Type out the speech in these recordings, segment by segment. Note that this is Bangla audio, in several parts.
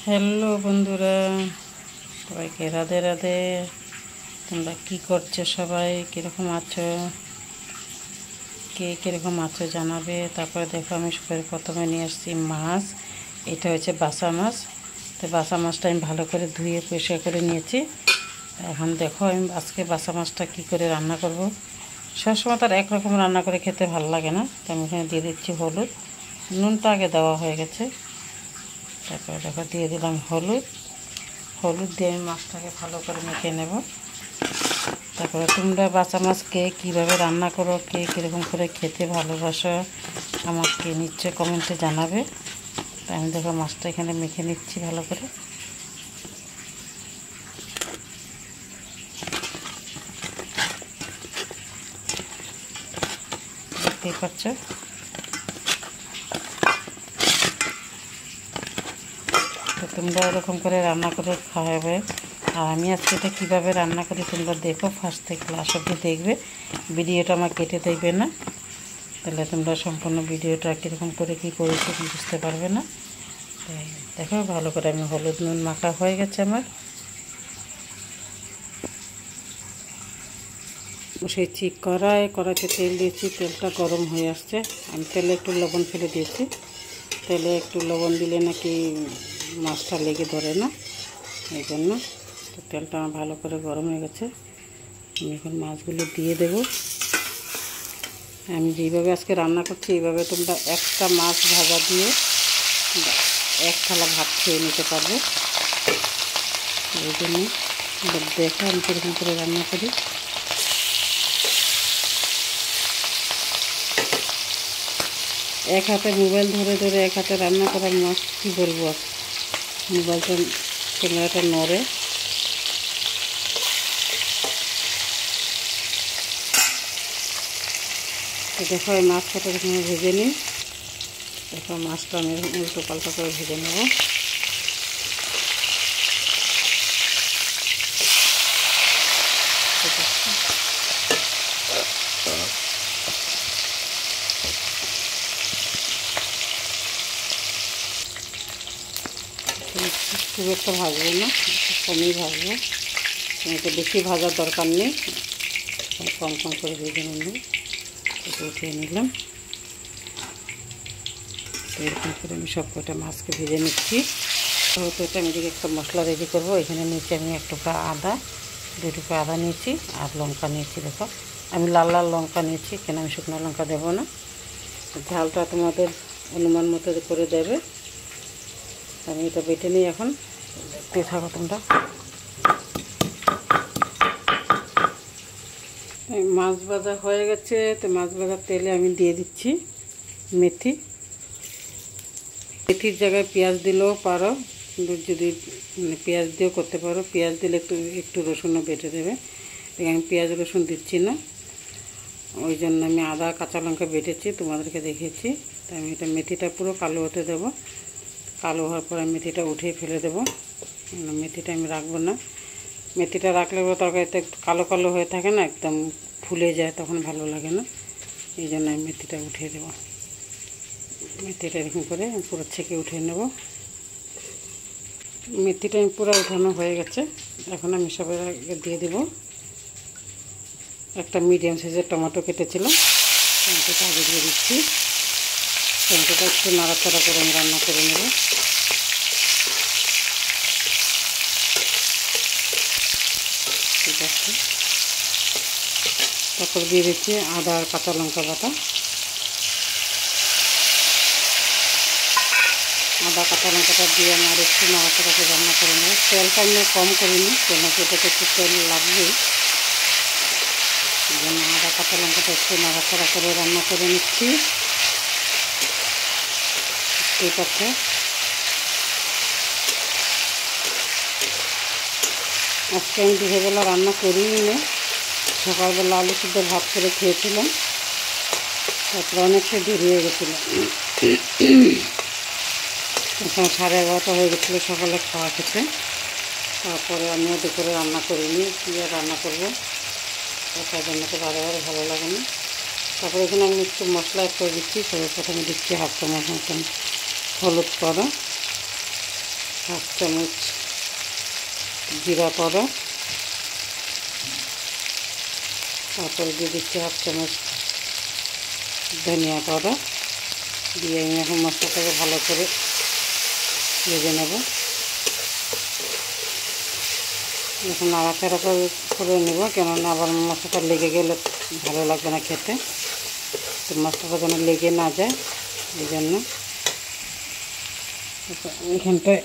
হ্যালো বন্ধুরা, সবাইকে রাধে রাধে। তোমরা কি করছো? সবাই কীরকম আছো? কে কীরকম আছো জানাবে। তারপরে দেখো, আমি সবাই প্রথমে নিয়ে আসছি মাছ। এটা হচ্ছে বাসা মাছ। তো বাসা মাছটা আমি ভালো করে ধুয়ে পরিষ্কার করে নিয়েছি। এখন দেখো, আমি আজকে বাসা মাছটা কী করে রান্না করব। সবসময় তার একরকম রান্না করে খেতে ভালো লাগে না, তো আমি এখানে দিয়ে দিচ্ছি হলুদ। নুনটা আগে দেওয়া হয়ে গেছে। তারপরে দেখো দিয়ে দিলাম হলুদ দিয়ে আমি মাছটাকে ভালো করে মেখে নেব। তারপরে তোমরা বাঁচা মাছ কে কীভাবে রান্না করো, কে কীরকম করে খেতে ভালোবাসো, আমাকে নিশ্চয় কমেন্টে জানাবে। তাই আমি দেখো মাছটা এখানে মেখে নিচ্ছি ভালো করে। দেখতেই পাচ্ছ। তো তোমরা এরকম করে রান্না করে খাওয়াবে। আর আমি আজকে এটা কীভাবে রান্না করি তোমরা দেখো, ফার্স্ট থেকে লাস্ট অবধি দেখবে। ভিডিওটা আমার কেটে দেখবে না, তাহলে তোমরা সম্পূর্ণ ভিডিওটা কীরকম করে কী করেছি বুঝতে পারবে না। দেখো ভালো করে আমি হলুদ নুন মাখা হয়ে গেছে আমার। বসেছি কড়াইতে তেল দিয়েছি, তেলটা গরম হয়ে আসছে। আমি তেলে একটু লবণ ফেলে দিয়েছি। তেলে একটু লবণ দিলে নাকি মাছটা লেগে ধরে না, এই জন্য। তো তেলটা আমার ভালো করে গরম হয়ে গেছে। আমি এখন মাছগুলো দিয়ে দেব। আমি যেইভাবে আজকে রান্না করছি এইভাবে তোমরা একটা মাছ ভাজা দিয়ে এক থালা ভাত খেয়ে নিতে পারবে। এই জন্য দেখো আমি কীরকম করে রান্না করি। এক হাতে মোবাইল ধরে ধরে এক হাতে রান্না করার মাছ কী বলবো, আর মোবাইলটা ক্যামেরাটা নড়ে। দেখো এই মাছটা এখানে ভেজে নিই। দেখো মাছটা আমি উল্টো পাল্টা করে ভেজে নেব। খুব একটা ভাজবো না, একটু কমই ভাজবো। এটা বেশি ভাজার দরকার নেই, কম কম করে ভেজে নিলাম। এটা উঠিয়ে নিলাম। তো এরকম করে আমি সব কটা মাছকে ভেজে নিচ্ছি। তো এটা আমি দিকে একটা মশলা রেডি করবো। এখানে নিচে আমি এক টুকরা আদা, 2 টুকরা আদা নিয়েছি, আর লঙ্কা নিয়েছি। দেখো আমি লাল লাল লঙ্কা নিয়েছি, কেন আমি শুকনো লঙ্কা দেবো না। ঝালটা তোমাদের অনুমান মতো করে দেবে। আমি এটা বেটে নিই এখন, দেখতে থাকো তোমরা। মাছ ভাজা হয়ে গেছে। তো মাছ ভাজার তেলে আমি দিয়ে দিচ্ছি মেথির জায়গায় পেঁয়াজ দিলেও পারো, যদি পেঁয়াজ দিয়েও করতে পারো। পেঁয়াজ দিলে একটু রসুনও বেটে দেবে। আমি পেঁয়াজ রসুন দিচ্ছি না, ওই জন্য আমি আদা কাঁচা লঙ্কা বেটেছি, তোমাদেরকে দেখিয়েছি। তাই আমি এটা মেথিটা পুরো কালো হতে দেবো। কালো হওয়ার পর আমি মেথিটা উঠিয়ে ফেলে দেবো। মেথিটা আমি রাখবো না। মেথিটা রাখলে তরকারিতে একটু কালো কালো হয়ে থাকে না, একদম ফুলে যায়, তখন ভালো লাগে না। এই জন্য আমি মেথিটা উঠিয়ে দেবো। মেথিটা এরকম করে পুরো ছেঁকে উঠিয়ে নেব। মেথিটা আমি পুরো উঠানো হয়ে গেছে। এখন আমি সবাই দিয়ে দেব একটা মিডিয়াম সাইজের টমেটো কেটেছিলাম, টমেটোটা আগে দিয়ে দিচ্ছি। টমেটোটা একটু নাড়াচাড়া করে আমি রান্না করে নেব। ঠিক আছে, তারপর দিয়ে দিচ্ছি আদা আর কাঁচা লঙ্কা বাটা। আদা কাঁচা লঙ্কাটা দিয়ে আমি আর একটু নাড়াচাড়া করে রান্না করে নেব। তেলটা আমি কম করিনি, কেন এটাতে একটু তেল লাগবেই। এই জন্য আদা কাঁচা লঙ্কাটা একটু নাড়াচাড়া করে রান্না করে নিচ্ছি। ঠিক আছে, আজকে আমি দুপুরবেলা রান্না করিনি না, সকালবেলা আলু সিদ্ধ ভাত করে খেয়েছিলাম। তারপরে অনেকটা দেরি হয়ে গেছিলো, এখন 11:30 হয়ে গেছিলো সকালে খাওয়া খেতে। তারপরে আমিও দুপুরে রান্না করিনি, কী আর রান্না করবো, তার জন্য তো বারে ভালো লাগে না। তারপরে এখানে আমি একটু মশলা অ্যাড করে দিচ্ছি। প্রথমে দিচ্ছি 1/2 চামচ মতন হলুদ পাউডার, হাফ চামচ জিরা পাউডার, তারপরে দিয়ে দিচ্ছি হাফ চামচ ধনিয়া পাউডার দিয়ে আমি এখন মশলাটাকে ভালো করে ভেজে নেব। এখন নাড়াচাড়া করে নেব, কেননা আবার মশলাটা লেগে গেলে ভালো লাগবে না খেতে। তো মশলাটা যেন লেগে না যায়, এই জন্য এখানটায়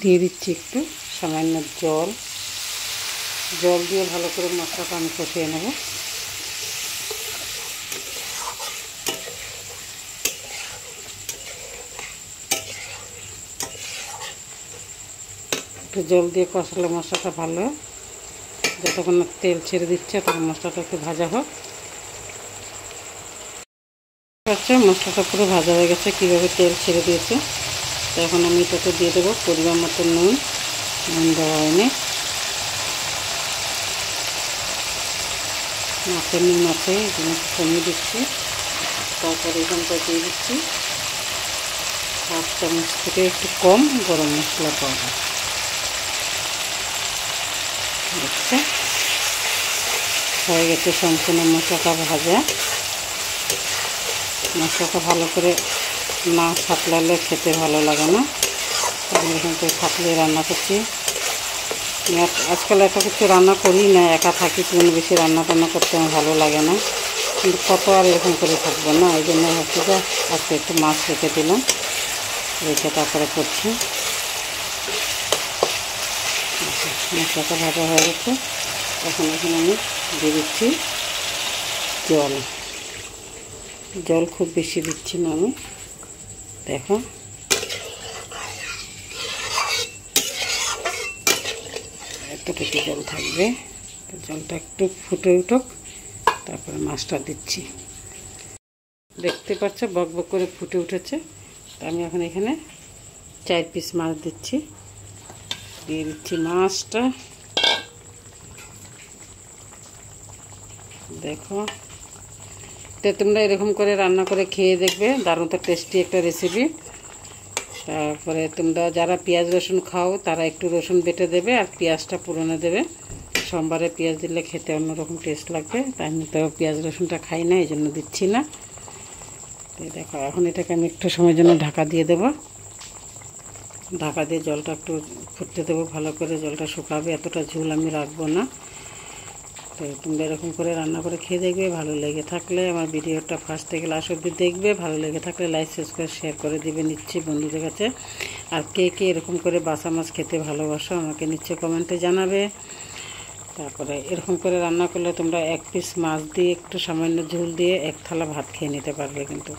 দিয়ে দিচ্ছি একটু সামান্য জল দিয়ে ভালো করে মশলাটা আমি কষিয়ে নেব। একটু জল দিয়ে কষালে মশলাটা ভালো, যতক্ষণ তেল ছেড়ে দিচ্ছে তখন মশলাটা একটু ভাজা হোক। আচ্ছা, মশলাটা পুরো ভাজা হয়ে গেছে, কীভাবে তেল ছেড়ে দিয়েছে। তো এখন আমি এটাতে দিয়ে দেবো পরিমাণ মতো নুন দেওয়া হয়নি, মাছের নুন আছে এই জন্য কমিয়ে দিচ্ছি। তারপরে এখানটায় দিয়ে দিচ্ছি হাফ চামচ থেকে একটু কম গরম মশলা পাউডার। দেখছে হয়ে গেছে সম্পূর্ণ মশলাটা ভাজা। মশলাটা ভালো করে না সাতলালে খেতে ভালো লাগে না, আমি এখান থেকে সাতলিয়ে রান্না করছি। আজকাল এত কিছু রান্না করি না, একা থাকি, কোনো বেশি রান্না টান্না করতে আমার ভালো লাগে না, কিন্তু কত আর এরকম করে থাকবো না, এই জন্য ভাবছি যে আজকে একটু মাছ রেখে দিলাম, রেখে তারপরে করছি। মশলাটা ভাজা হয়ে গেছে, এখন এখানে আমি দিয়ে দিচ্ছি জল খুব বেশি দিচ্ছি না আমি, দেখো এতটুকু জল থাকবে। জলটা একটু ফুটে উঠুক, তারপরে মাছটা দিচ্ছি। দেখতে পাচ্ছ বক বক করে ফুটে উঠেছে। আমি এখন এখানে 4 পিস মাছ দিচ্ছি, দিয়ে দিচ্ছি মাছটা। দেখো, তো তোমরা এরকম করে রান্না করে খেয়ে দেখবে, দারুণ তো টেস্টি একটা রেসিপি। তারপরে তোমরা যারা পেঁয়াজ রসুন খাও তারা একটু রসুন বেটে দেবে আর পেঁয়াজটা পুরনে দেবে। সোমবারে পেঁয়াজ দিলে খেতে অন্যরকম টেস্ট লাগবে, তাই আমি তো পেঁয়াজ রসুনটা খাই না, এই জন্য দিচ্ছি না। তো দেখো, এখন এটাকে আমি একটু সময়ের জন্য ঢাকা দিয়ে দেবো। ঢাকা দিয়ে জলটা একটু ফুটতে দেবো ভালো করে, জলটা শুকাবে, এতটা ঝোল আমি রাখবো না। তো তোমরা এরকম করে রান্না করে খেয়ে দেখবে, ভালো লেগে থাকলে আমার ভিডিওটা ফার্স্ট থেকে লাস্ট অবধি দেখবে, ভালো লেগে থাকলে লাইক সাবস্ক্রাইব শেয়ার করে দিবে নিচ্ছি বন্ধুদের কাছে। আর কে কে এরকম করে বাসা মাছ খেতে ভালোবাসো আমাকে নিচে কমেন্টে জানাবে। তারপরে এরকম করে রান্না করলে তোমরা 1 পিস মাছ দিয়ে একটু সামান্য ঝোল দিয়ে 1 থালা ভাত খেয়ে নিতে পারবে। কিন্তু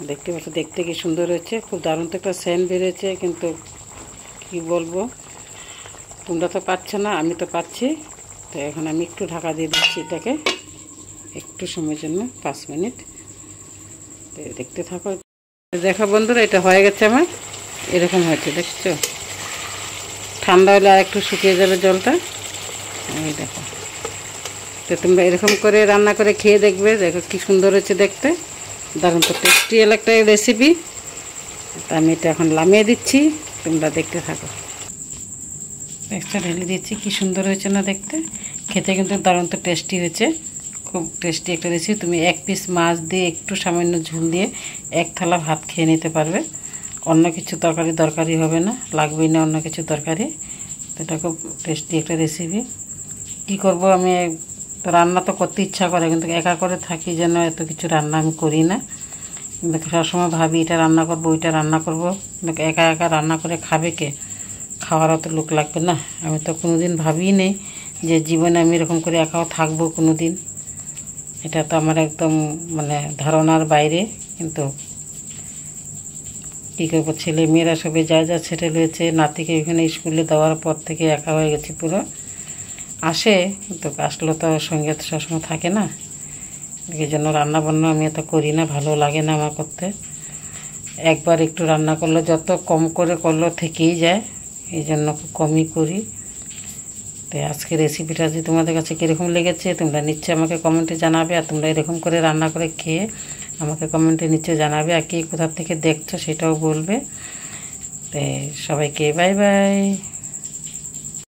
দেখতে পাচ্ছ, দেখতে কি সুন্দর হয়েছে, খুব দারুণ তো একটা সেন্ট বেরিয়েছে। কিন্তু কি বলবো, তোমরা তো পাচ্ছ না, আমি তো পাচ্ছি। তো এখন আমি একটু ঢাকা দিয়ে দিচ্ছি এটাকে একটু সময়ের জন্য, 5 মিনিট। তো দেখতে থাকো। দেখো বন্ধুরা, এটা হয়ে গেছে আমার, এরকম হয়েছে, দেখছো। ঠান্ডা হলে আর একটু শুকিয়ে যাবে জলটা, এই দেখো। তো তোমরা এরকম করে রান্না করে খেয়ে দেখবে, দেখো কি সুন্দর হয়েছে দেখতে, দারুণ তো টেস্টি একটা রেসিপি। তো আমি এটা এখন নামিয়ে দিচ্ছি, তোমরা দেখতে থাকো। একটা ঢেলে দিচ্ছি, কি সুন্দর হয়েছে না দেখতে, খেতে কিন্তু দারুণ তো টেস্টি হয়েছে, খুব টেস্টি একটা রেসিপি। তুমি 1 পিস মাছ দিয়ে একটু সামান্য ঝোল দিয়ে 1 থালা ভাত খেয়ে নিতে পারবে, অন্য কিছু দরকারি হবে না, লাগবেই না অন্য কিছু তরকারি। তো এটা খুব টেস্টি একটা রেসিপি। কি করব, আমি তো রান্না তো করতে ইচ্ছা করে, কিন্তু একা করে থাকি যেন এত কিছু রান্না আমি করি না। কিন্তু সবসময় ভাবি এটা রান্না করব, ওইটা রান্না করব, কিন্তু একা একা রান্না করে খাবে কে, খাওয়ারও তো লোক লাগবে না। আমি তো কোনো দিন ভাবিই নেই যে জীবনে আমি এরকম করে একাও থাকবো কোনো দিন, এটা তো আমার একদম মানে ধারণার বাইরে। কিন্তু কী করবো, ছেলে মেয়েরা সবে যা সেটেল হয়েছে, নাতিকে এখানে স্কুলে দেওয়ার পর থেকে একা হয়ে গেছি পুরো। আসে, কিন্তু আসলে তো সঙ্গে তো সবসময় থাকে না, এই জন্য রান্নাবান্না আমি এত করি না, ভালো লাগে না আমার করতে। একবার একটু রান্না করলে যত কম করে করলেও থেকেই যায়, এই জন্য খুব কমই করি। তো আজকে রেসিপিটা যদি তোমাদের কাছে কীরকম লেগেছে তোমরা নিশ্চয়ই আমাকে কমেন্টে জানাবে। আর তোমরা এরকম করে রান্না করে খেয়ে আমাকে কমেন্টে নিচে জানাবে, আর কে কোথা থেকে দেখছো সেটাও বলবে। তাই সবাইকে বাই বাই।